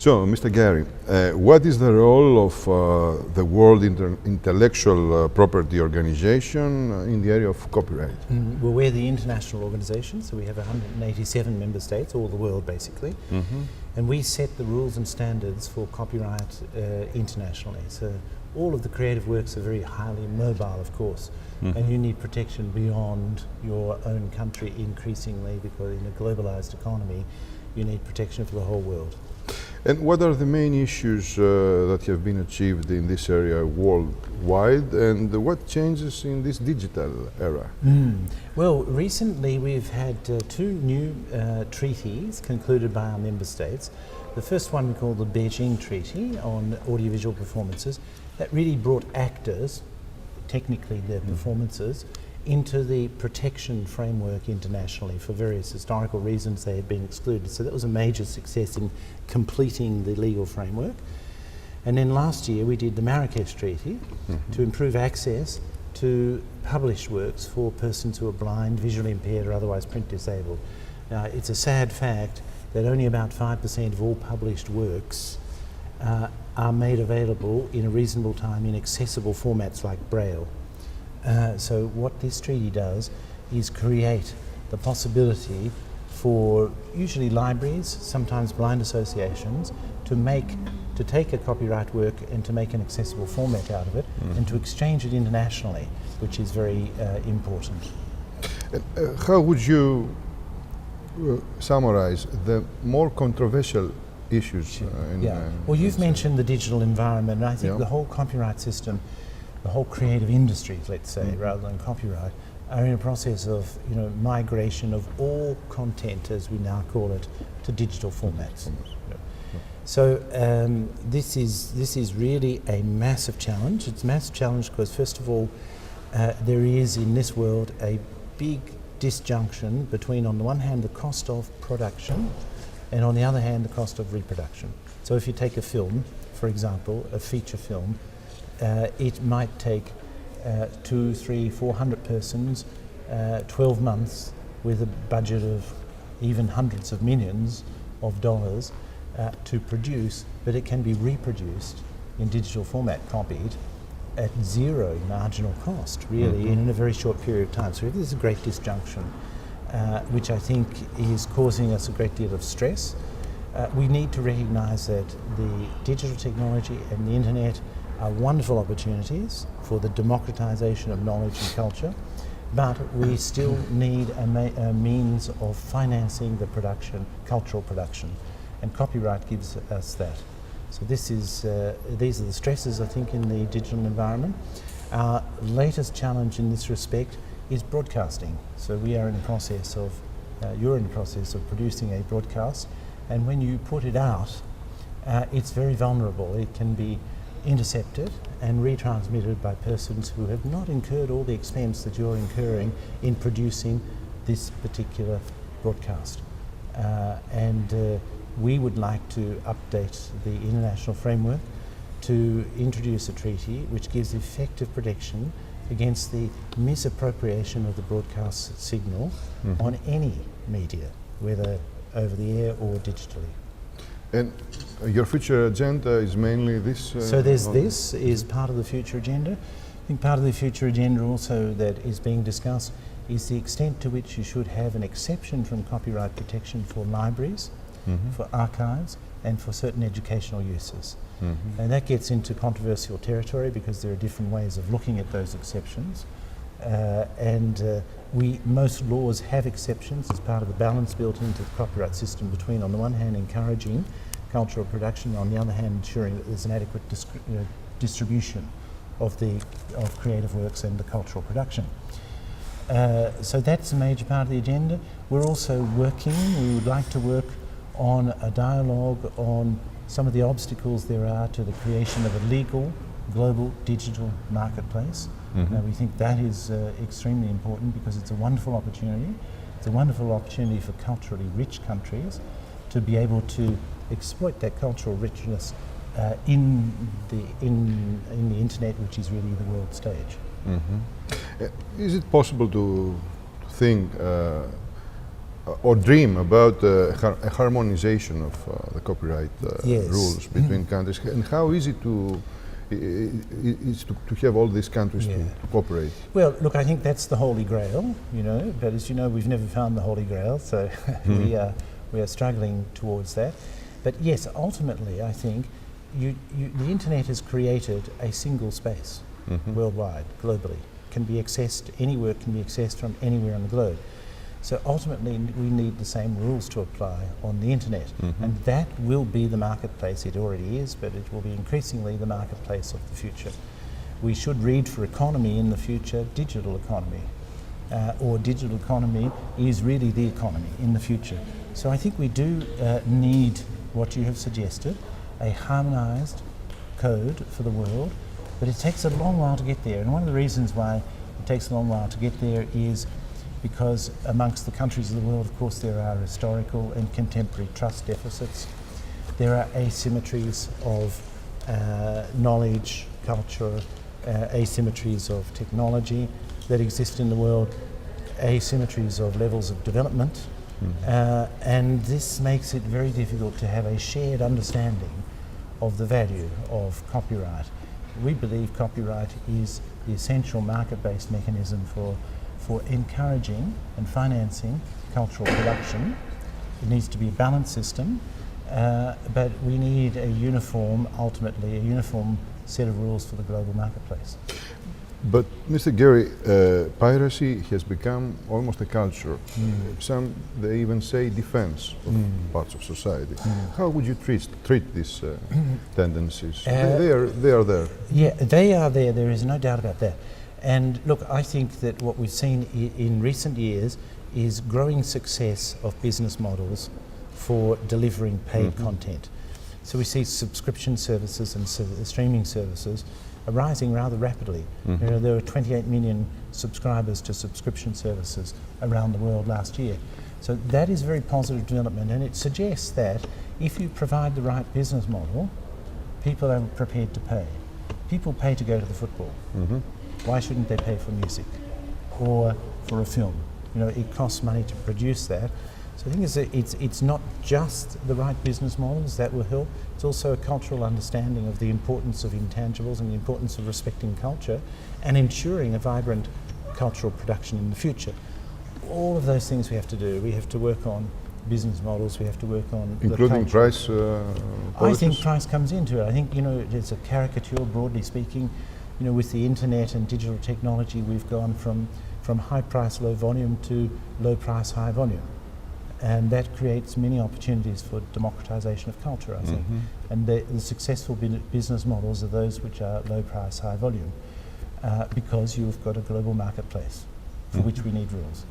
So, Mr. Γκάρι, what is the role of the World Intellectual Property Organization in the area of copyright? Well, we're the international organization, so we have 187 member states, all the world basically, and we set the rules and standards for copyright internationally. So all of the creative works are very highly mobile, of course, and you need protection beyond your own country increasingly, because in a globalized economy you need protection for the whole world. And what are the main issues that have been achieved in this area worldwide, and what changes in this digital era? Well, recently we've had two new treaties concluded by our member states. The first one we call the Beijing Treaty on audiovisual performances. That really brought actors, technically their performances, into the protection framework internationally. For various historical reasons they had been excluded. So that was a major success in completing the legal framework. And then last year we did the Marrakesh Treaty to improve access to published works for persons who are blind, visually impaired or otherwise print disabled. Now it's a sad fact that only about 5% of all published works are made available in a reasonable time in accessible formats like Braille. So what this treaty does is create the possibility for usually libraries, sometimes blind associations, to take a copyright work and to make an accessible format out of it and to exchange it internationally, which is very important. How would you summarize the more controversial issues? Well, you've mentioned the digital environment, and I think the whole copyright system, the whole creative industries, let's say, rather than copyright, are in a process of migration of all content, as we now call it, to digital formats. So this is really a massive challenge. It's a massive challenge because, first of all, there is in this world a big disjunction between, on the one hand, the cost of production, and on the other hand, the cost of reproduction. So if you take a film, for example, a feature film, it might take 200, 300, 400 persons, 12 months with a budget of even hundreds of millions of dollars to produce, but it can be reproduced in digital format, copied, at zero marginal cost, really, in a very short period of time. So there's a great disjunction, which I think is causing us a great deal of stress. We need to recognise that the digital technology and the internet are wonderful opportunities for the democratisation of knowledge and culture, but we still need a means of financing the production, cultural production, and copyright gives us that. So these are the stresses, I think, in the digital environment. Our latest challenge in this respect is broadcasting. So we are in the process of, you're in the process of producing a broadcast, and when you put it out, it's very vulnerable. It can be intercepted and retransmitted by persons who have not incurred all the expense that you're incurring in producing this particular broadcast. We would like to update the international framework to introduce a treaty which gives effective protection against the misappropriation of the broadcast signal on any media, whether over the air or digitally. And your future agenda is mainly this? So this is part of the future agenda. I think part of the future agenda also that is being discussed is the extent to which you should have an exception from copyright protection for libraries, for archives, and for certain educational uses. And that gets into controversial territory because there are different ways of looking at those exceptions. Most laws have exceptions as part of the balance built into the copyright system between, on the one hand, encouraging cultural production, on the other hand, ensuring that there's an adequate distribution of creative works and the cultural production. So that's a major part of the agenda. We're also working, we would like to work on a dialogue on some of the obstacles there are to the creation of a legal global digital marketplace. Now we think that is extremely important because it's a wonderful opportunity. It's a wonderful opportunity for culturally rich countries to be able to exploit that cultural richness in the internet, which is really the world stage. Is it possible to think or dream about a harmonization of the copyright Yes. rules between countries, and how easy is to have all these countries to cooperate? Well, look, I think that's the Holy Grail, you know, but as you know, we've never found the Holy Grail, so we are struggling towards that. But yes, ultimately, I think the internet has created a single space worldwide, globally. Can be accessed, any work can be accessed from anywhere on the globe. So ultimately we need the same rules to apply on the internet, and that will be the marketplace. It already is, but it will be increasingly the marketplace of the future. We should read for economy in the future, digital economy, or digital economy is really the economy in the future. So I think we do need what you have suggested, a harmonized code for the world, but it takes a long while to get there. And one of the reasons why it takes a long while to get there is because amongst the countries of the world, of course, there are historical and contemporary trust deficits. There are asymmetries of knowledge, culture, asymmetries of technology that exist in the world, asymmetries of levels of development, and this makes it very difficult to have a shared understanding of the value of copyright. We believe copyright is the essential market-based mechanism for encouraging and financing cultural production. It needs to be a balanced system, but we need ultimately a uniform set of rules for the global marketplace. But Mr. Γκάρι, piracy has become almost a culture. Some, they even say, defense of parts of society. How would you treat these tendencies? They are there. Yeah, they are there. There is no doubt about that. And look, I think that what we've seen in recent years is growing success of business models for delivering paid content. So we see subscription services and streaming services are rising rather rapidly. You know, there were 28 million subscribers to subscription services around the world last year. So that is very positive development, and it suggests that if you provide the right business model, people are prepared to pay. People pay to go to the football. Why shouldn't they pay for music or for a film? You know, it costs money to produce that. So I think it's not just the right business models that will help, it's also a cultural understanding of the importance of intangibles and the importance of respecting culture and ensuring a vibrant cultural production in the future. All of those things we have to do. We have to work on business models, we have to work on including price I think price comes into it. I think, you know, it's a caricature, broadly speaking. You know, with the internet and digital technology, we've gone from high price, low volume to low price, high volume. And that creates many opportunities for democratization of culture, I think. And the successful business models are those which are low price, high volume, because you've got a global marketplace for which we need rules.